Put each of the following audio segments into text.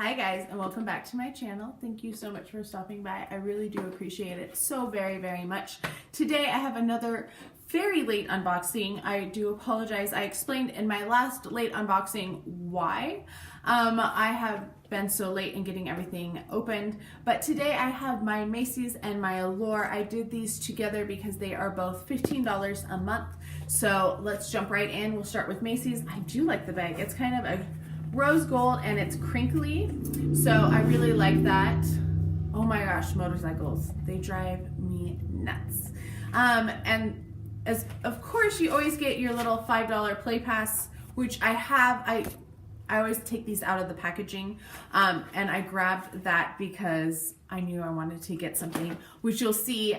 Hi guys, and welcome back to my channel. Thank you so much for stopping by. I really do appreciate it so very much. Today I have another very late unboxing. I do apologize. I explained in my last late unboxing why I have been so late in getting everything opened, but today I have my Macy's and my Allure. I did these together because they are both $15 a month. So let's jump right in. We'll start with Macy's. I do like the bag. It's kind of a rose gold and it's crinkly, so I really like that. Oh my gosh, motorcycles, they drive me nuts. And as of course you always get your little $5 play pass, which I have. I always take these out of the packaging, and I grabbed that because I knew I wanted to get something, which you'll see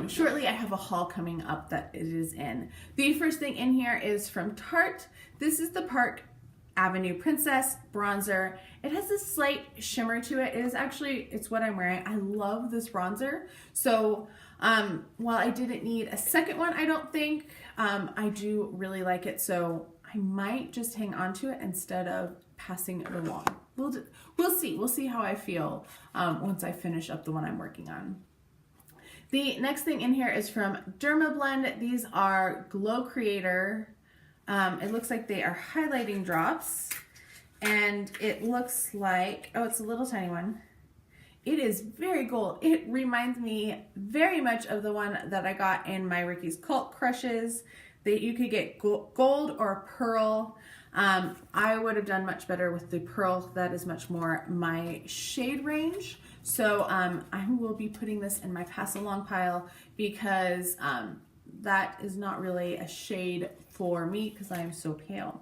shortly. I have a haul coming up that it is in. The first thing in here is from Tarte. This is the Park Avenue Princess bronzer. It has a slight shimmer to it. It is actually, it's what I'm wearing. I love this bronzer. So while I didn't need a second one, I don't think, I do really like it. So I might just hang on to it instead of passing it along. We'll see. We'll see how I feel once I finish up the one I'm working on. The next thing in here is from Dermablend. These are Glow Creator. It looks like they are highlighting drops, and it looks like, oh, it's a little tiny one. It is very gold. It reminds me very much of the one that I got in my Ricky's Cult Crushes. That you could get gold or pearl. I would have done much better with the pearl. That is much more my shade range. So I will be putting this in my pass along pile because that is not really a shade for me because I am so pale.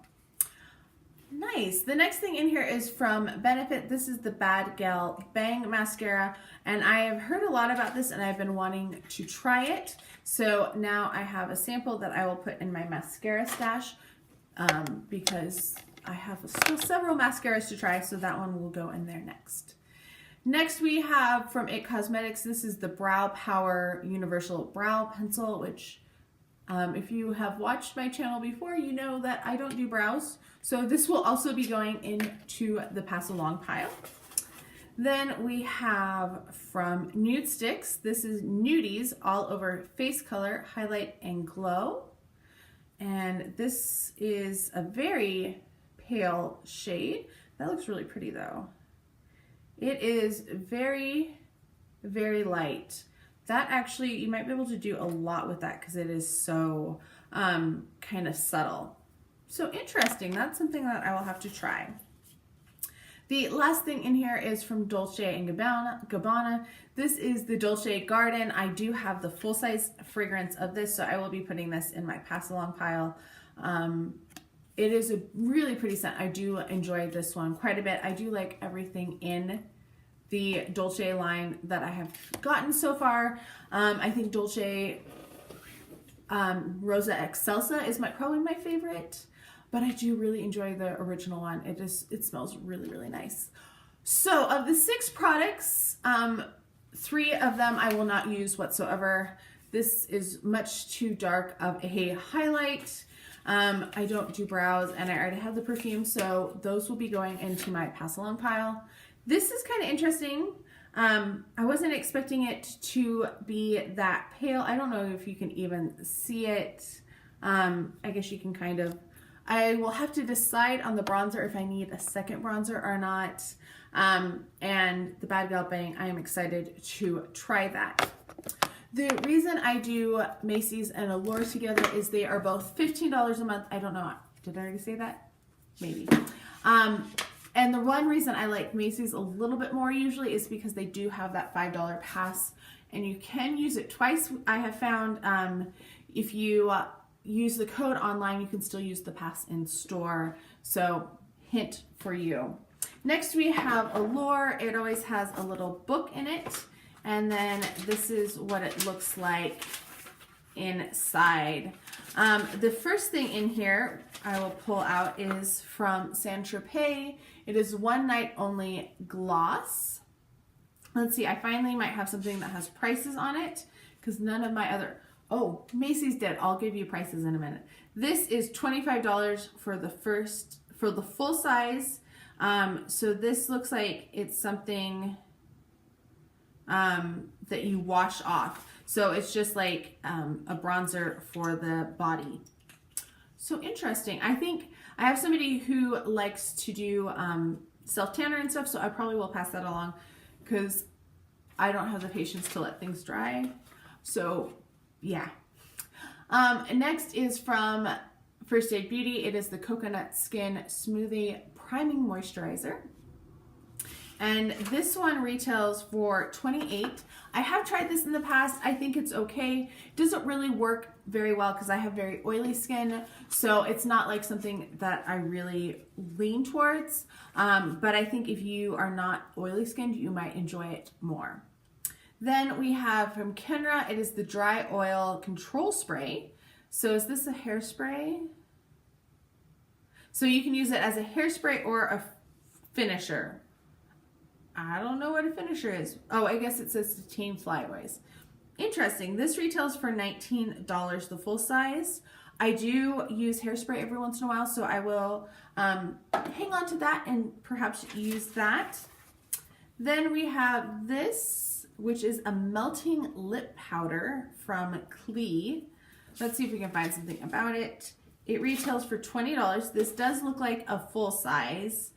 Nice. The next thing in here is from Benefit. This is the Bad Gal Bang Mascara, and I have heard a lot about this and I've been wanting to try it. So now I have a sample that I will put in my mascara stash because I have still several mascaras to try, so that one will go in there next. Next we have from IT Cosmetics. This is the Brow Power Universal Brow Pencil, which if you have watched my channel before, you know that I don't do brows. So this will also be going into the pass along pile. Then we have from Nude Sticks. This is Nudies All Over Face Color Highlight and Glow. And this is a very pale shade. That looks really pretty though. It is very light. That actually, you might be able to do a lot with that because it is so kind of subtle. So interesting. That's something that I will have to try. The last thing in here is from Dolce & Gabbana. This is the Dolce Garden. I do have the full-size fragrance of this, so I will be putting this in my pass-along pile. It is a really pretty scent. I do enjoy this one quite a bit. I do like everything in the Dolce line that I have gotten so far. I think Dolce Rosa Excelsa is probably my favorite, but I do really enjoy the original one. It smells really nice. So of the 6 products, 3 of them I will not use whatsoever. This is much too dark of a highlight. I don't do brows, and I already have the perfume, so those will be going into my pass along pile. This is kind of interesting. I wasn't expecting it to be that pale. I don't know if you can even see it. I guess you can kind of. I will have to decide on the bronzer if I need a second bronzer or not. And the Bad Gal Bang, I am excited to try that. The reason I do Macy's and Allure together is they are both $15 a month. I don't know. Did I already say that? Maybe. And the one reason I like Macy's a little bit more usually is because they do have that $5 pass, and you can use it twice. I have found if you use the code online, you can still use the pass in store. So hint for you. Next we have Allure. It always has a little book in it, and then this is what it looks like inside. The first thing in here I will pull out is from Saint Tropez. It is One Night Only Gloss. Let's see, I finally might have something that has prices on it because none of my other, oh, Macy's did. I'll give you prices in a minute. This is $25 for the full size So this looks like it's something that you wash off. So it's just like a bronzer for the body. So interesting. I think I have somebody who likes to do self-tanner and stuff, so I probably will pass that along because I don't have the patience to let things dry. So yeah. Next is from First Aid Beauty. It is the Coconut Skin Smoothie Priming Moisturizer. And this one retails for $28. I have tried this in the past. I think it's okay. It doesn't really work very well because I have very oily skin, so it's not like something that I really lean towards. But I think if you are not oily skinned, you might enjoy it more. Then we have from Kenra, it is the Dry Oil Control Spray. So is this a hairspray? So you can use it as a hairspray or a finisher. I don't know what a finisher is. Oh, I guess it says to tame flyaways. Interesting. This retails for $19, the full size. I do use hairspray every once in a while, so I will hang on to that and perhaps use that. Then we have this, which is a melting lip powder from Klee. Let's see if we can find something about it. It retails for $20. This does look like a full size.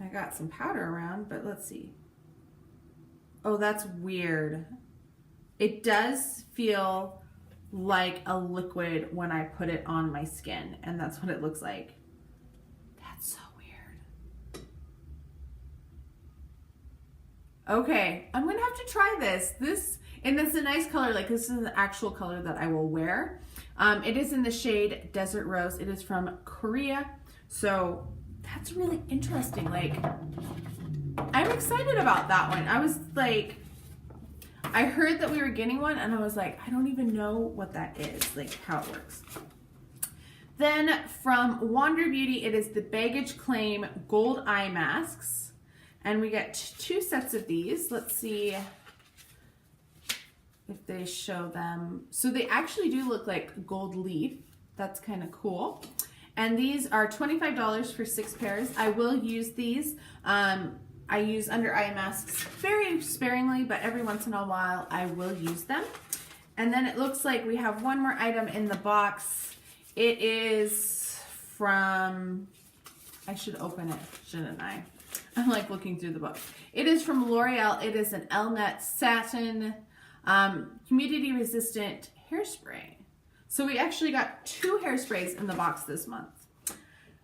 I got some powder around, but let's see. Oh, that's weird. It does feel like a liquid when I put it on my skin, and that's what it looks like. That's so weird. Okay, I'm gonna have to try this. And it's a nice color, like this is an actual color that I will wear. It is in the shade Desert Rose. It is from Korea, so that's really interesting. Like, I'm excited about that one. I was like, I heard that we were getting one and I was like, I don't even know what that is, like how it works. Then from Wander Beauty, it is the Baggage Claim Gold Eye Masks. And we get 2 sets of these. Let's see if they show them. So they actually do look like gold leaf. That's kind of cool. And these are $25 for 6 pairs. I will use these. I use under eye masks very sparingly, but every once in a while I will use them. And then it looks like we have one more item in the box. It is from, I should open it, shouldn't I? I'm like looking through the book. It is from L'Oreal. It is an Elnet Satin humidity resistant hairspray. So we actually got 2 hairsprays in the box this month.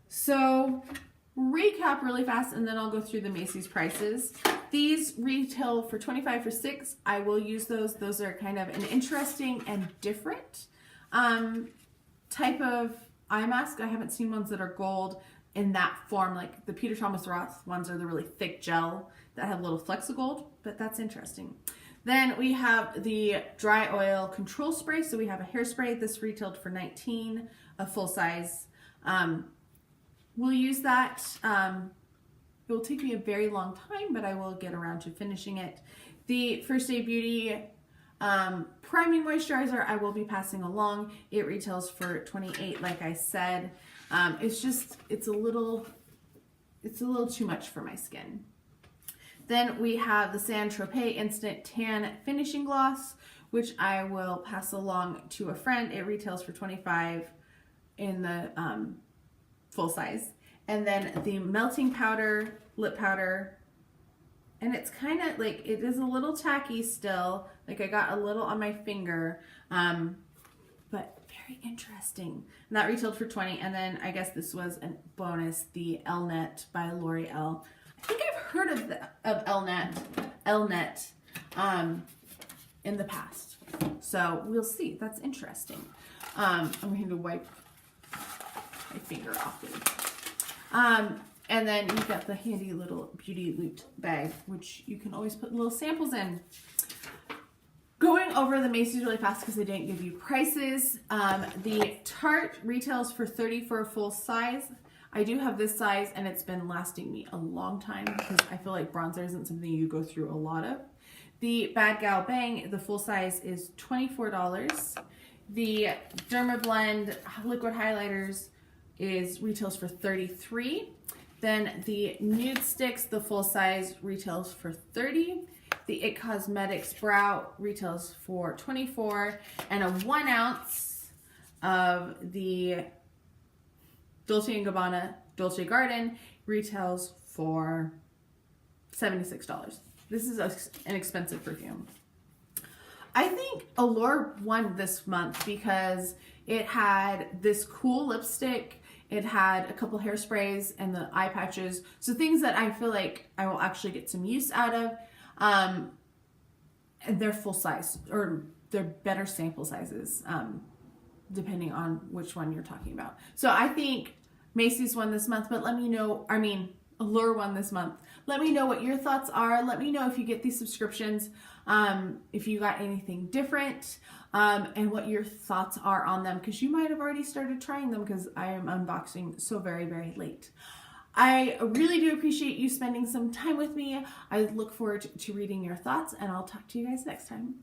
So recap really fast and then I'll go through the Macy's prices. These retail for $25 for 6. I will use those. Those are kind of an interesting and different type of eye mask. I haven't seen ones that are gold in that form. Like the Peter Thomas Roth ones are the really thick gel that have a little flecks of gold, but that's interesting. Then we have the Dry Oil Control Spray. So we have a hairspray. This retailed for $19, a full size. We'll use that. It will take me a very long time, but I will get around to finishing it. The First Aid Beauty Priming Moisturizer I will be passing along. It retails for $28, like I said. It's a little too much for my skin. Then we have the Saint-Tropez Instant Tan Finishing Gloss, which I will pass along to a friend. It retails for $25 in the full size. And then the Melting Powder, Lip Powder. And it's kind of like, it is a little tacky still. Like I got a little on my finger, but very interesting. And that retailed for $20. And then I guess this was a bonus, the Elnet by L'Oreal. I think I've heard of Elnet in the past. So we'll see. That's interesting. I'm going to wipe my finger off it. And then you've got the handy little Beauty Loot bag, which you can always put little samples in. Going over the Macy's really fast because they didn't give you prices. The Tarte retails for $30 for a full size. I do have this size and it's been lasting me a long time because I feel like bronzer isn't something you go through a lot of. The Bad Gal Bang, the full size is $24. The Dermablend liquid highlighters retails for $33. Then the Nude Sticks, the full size, retails for $30. The It Cosmetics Brow retails for $24. And a 1 ounce of the Dolce & Gabbana Dolce Garden retails for $76. This is an expensive perfume. I think Allure won this month because it had this cool lipstick, it had a couple hairsprays and the eye patches. So things that I feel like I will actually get some use out of. And they're full size, or they're better sample sizes, depending on which one you're talking about. So I think Macy's won this month, but let me know, Allure won this month. Let me know what your thoughts are. Let me know if you get these subscriptions, if you got anything different, and what your thoughts are on them, because you might have already started trying them, because I am unboxing so very, very late. I really do appreciate you spending some time with me. I look forward to reading your thoughts, and I'll talk to you guys next time.